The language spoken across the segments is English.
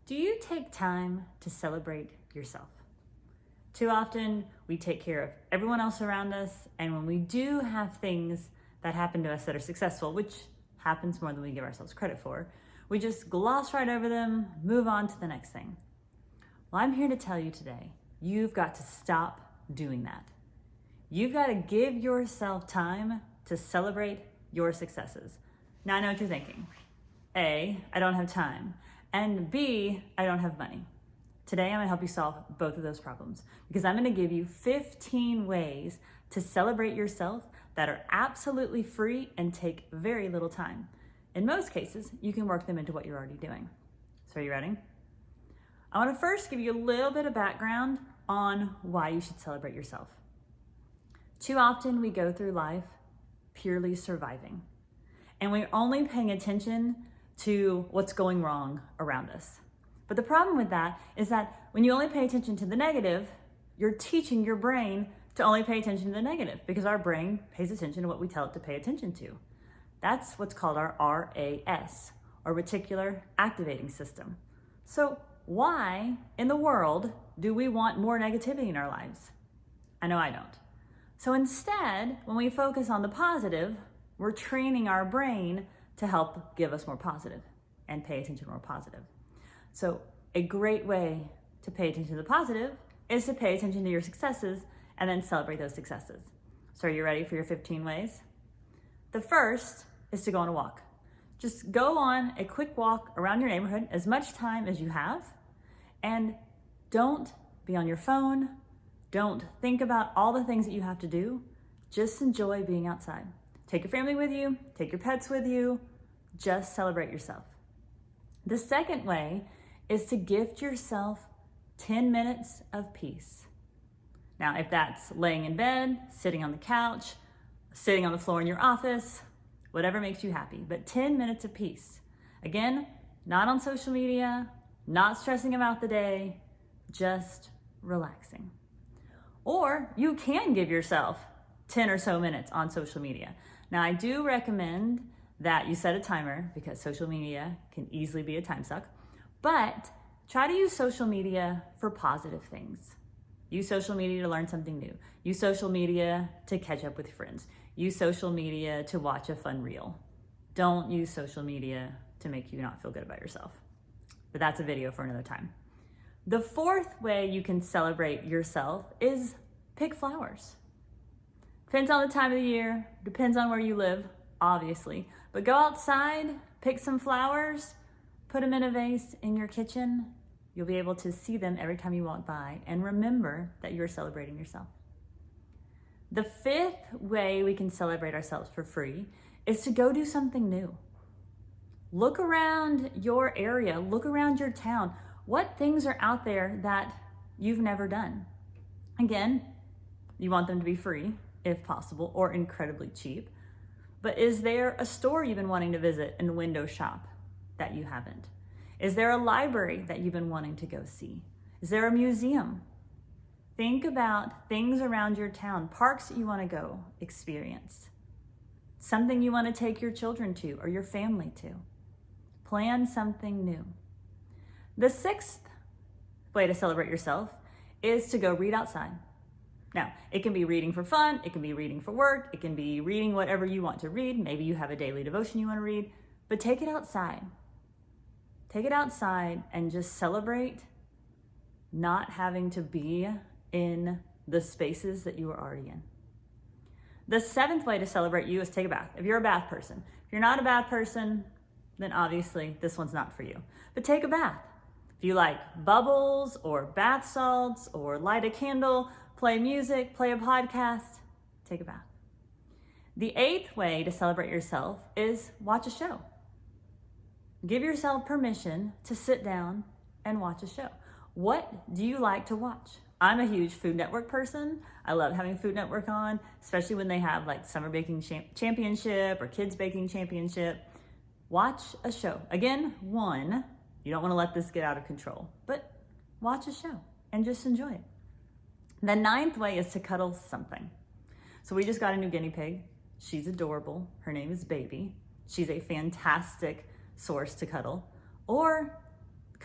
Do you take time to celebrate yourself? Too often, we take care of everyone else around us, and when we do have things that happen to us that are successful, which happens more than we give ourselves credit for, we just gloss right over them, move on to the next thing. Well, I'm here to tell you today, you've got to stop doing that. You've got to give yourself time to celebrate your successes. Now, I know what you're thinking. A, I don't have time. And B, I don't have money. Today, I'm going to help you solve both of those problems because I'm going to give you 15 ways to celebrate yourself that are absolutely free and take very little time. In most cases, you can work them into what you're already doing. So are you ready? I want to first give you a little bit of background on why you should celebrate yourself. Too often, we go through life purely surviving, and we're only paying attention to what's going wrong around us. But the problem with that is that when you only pay attention to the negative, you're teaching your brain to only pay attention to the negative because our brain pays attention to what we tell it to pay attention to. That's what's called our RAS, or reticular activating system. So why in the world do we want more negativity in our lives? I know I don't. So instead, when we focus on the positive, we're training our brain to help give us more positive and pay attention to more positive. So a great way to pay attention to the positive is to pay attention to your successes and then celebrate those successes. So are you ready for your 15 ways? The first is to go on a walk. Just go on a quick walk around your neighborhood as much time as you have, and don't be on your phone. Don't think about all the things that you have to do. Just enjoy being outside. Take your family with you, take your pets with you, just celebrate yourself. The second way is to gift yourself 10 minutes of peace. Now, if that's laying in bed, sitting on the couch, sitting on the floor in your office, whatever makes you happy, but 10 minutes of peace. Again, not on social media, not stressing about the day, just relaxing. Or you can give yourself 10 or so minutes on social media. Now, I do recommend that you set a timer because social media can easily be a time suck, but try to use social media for positive things. Use social media to learn something new. Use social media to catch up with friends. Use social media to watch a fun reel. Don't use social media to make you not feel good about yourself. But that's a video for another time. The fourth way you can celebrate yourself is pick flowers. Depends on the time of the year, depends on where you live, obviously. But go outside, pick some flowers, put them in a vase in your kitchen. You'll be able to see them every time you walk by and remember that you're celebrating yourself. The fifth way we can celebrate ourselves for free is to go do something new. Look around your area, look around your town. What things are out there that you've never done? Again, you want them to be free, if possible, or incredibly cheap. But is there a store you've been wanting to visit and window shop that you haven't? Is there a library that you've been wanting to go see? Is there a museum? Think about things around your town, parks that you want to go experience, something you want to take your children to or your family to. Plan something new. The sixth way to celebrate yourself is to go read outside. Now, it can be reading for fun, it can be reading for work, it can be reading whatever you want to read. Maybe you have a daily devotion you want to read, but take it outside. Take it outside and just celebrate not having to be in the spaces that you are already in. The seventh way to celebrate you is take a bath. If you're a bath person. If you're not a bath person, then obviously this one's not for you. But take a bath. If you like bubbles or bath salts or light a candle, play music, play a podcast, take a bath. The eighth way to celebrate yourself is watch a show. Give yourself permission to sit down and watch a show. What do you like to watch? I'm a huge Food Network person. I love having Food Network on, especially when they have like Summer Baking Championship or Kids Baking Championship. Watch a show. Again, one, you don't want to let this get out of control, but watch a show and just enjoy it. The ninth way is to cuddle something. So we just got a new guinea pig. She's adorable. Her name is Baby. She's a fantastic source to cuddle. Or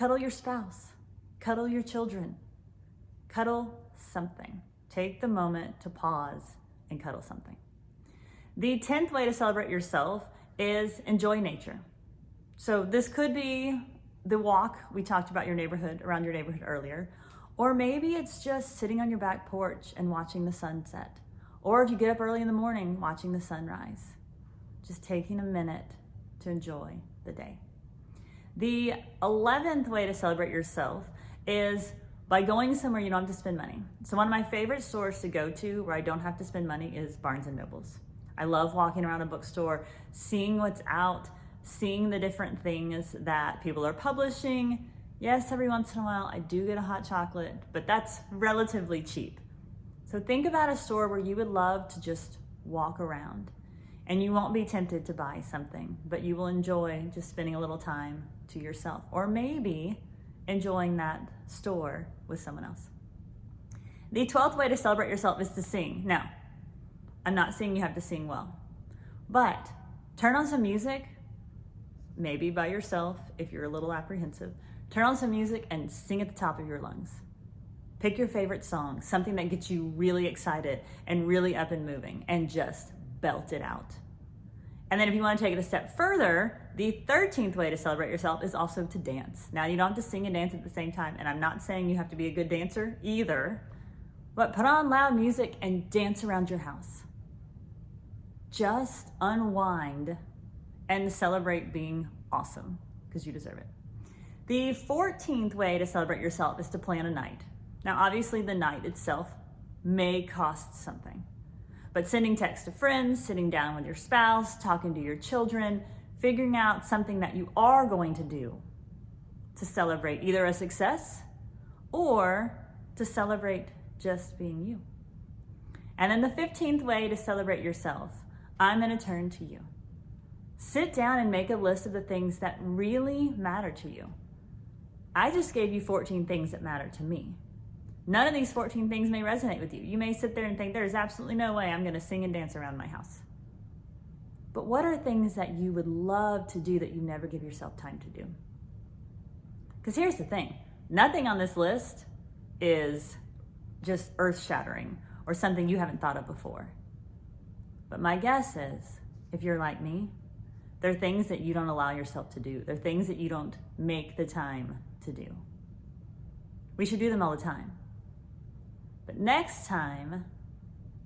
Cuddle your spouse, cuddle your children, cuddle something. Take the moment to pause and cuddle something. The 10th way to celebrate yourself is enjoy nature. So this could be the walk we talked about around your neighborhood earlier, or maybe it's just sitting on your back porch and watching the sunset, or if you get up early in the morning, watching the sunrise. Just taking a minute to enjoy the day. The 11th way to celebrate yourself is by going somewhere you don't have to spend money. So one of my favorite stores to go to where I don't have to spend money is Barnes & Noble's. I love walking around a bookstore, seeing what's out, seeing the different things that people are publishing. Yes, every once in a while I do get a hot chocolate, but that's relatively cheap. So think about a store where you would love to just walk around and you won't be tempted to buy something, but you will enjoy just spending a little time to yourself, or maybe enjoying that store with someone else. The 12th way to celebrate yourself is to sing. Now, I'm not saying you have to sing well, but turn on some music, maybe by yourself if you're a little apprehensive. Turn on some music and sing at the top of your lungs. Pick your favorite song, something that gets you really excited and really up and moving, and just belt it out. And then if you want to take it a step further, the 13th way to celebrate yourself is also to dance. Now, you don't have to sing and dance at the same time, and I'm not saying you have to be a good dancer either, but put on loud music and dance around your house. Just unwind and celebrate being awesome, because you deserve it. The 14th way to celebrate yourself is to plan a night. Now, obviously the night itself may cost something, but sending texts to friends, sitting down with your spouse, talking to your children, figuring out something that you are going to do to celebrate either a success or to celebrate just being you. And then the 15th way to celebrate yourself, I'm going to turn to you. Sit down and make a list of the things that really matter to you. I just gave you 14 things that matter to me. None of these 14 things may resonate with you. You may sit there and think, there's absolutely no way I'm going to sing and dance around my house. But what are things that you would love to do that you never give yourself time to do? Because here's the thing, nothing on this list is just earth-shattering or something you haven't thought of before. But my guess is, if you're like me, there are things that you don't allow yourself to do. There are things that you don't make the time to do. We should do them all the time. But next time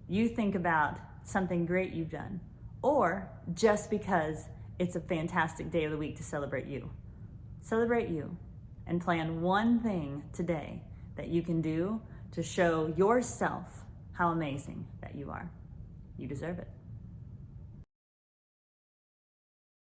you think about something great you've done, or just because it's a fantastic day of the week to celebrate you and plan one thing today that you can do to show yourself how amazing that you are. You deserve it.